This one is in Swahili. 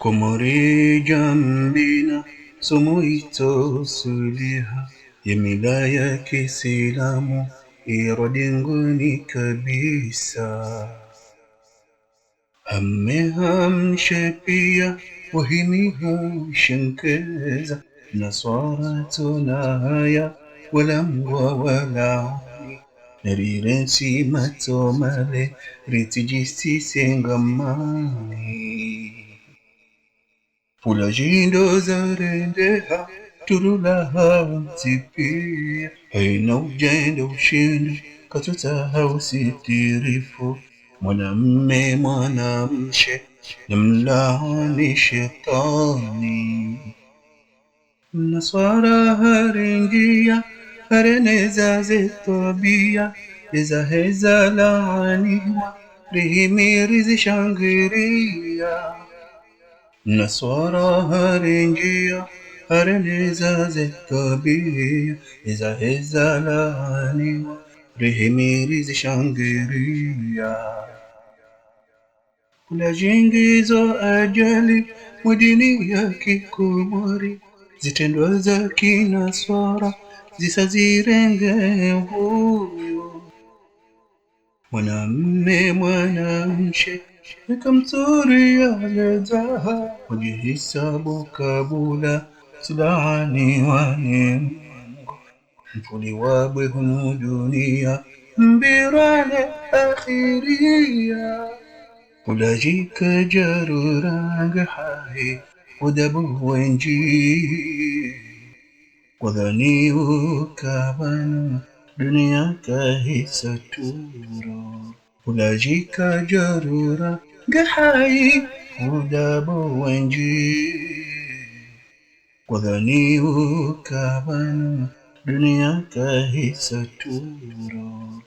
Komori jambina sumuito suliha Yemila ya Kiislamu irodinguni kabisa. Hammehamshe pia wahimihushenkeza Naswara tunahaya walangwa walani Narirensi matomale ritijisi sengamani Pulajindo zarendeha turulaha mtipia Haina ujenda ushindu katuta hausitirifu mwanamshe namlaani shetani Naswara haringia hareneza zetobia Eza heza laaniwa rihimiri zishangiria Naswara haringia hareneza zetobia Eza heza laaniwa rihimiri zishangiria Kula jingizo ajali mudini ya Kikomori Zitendwa za Kinaswara zisazirenge huyo mwanamshe nikamsuri ya lezaha Kujihisabu kabula silaani wani Mfuli wabwe hunu dunia mbirale akhiria Kulajika jaruranga hai Udabu wenji Wadhani ukabanu Dunia kahisa turo Kulajika jaruranga hai Udabu wenji Wadhani ukabanu Dunia kahisa turo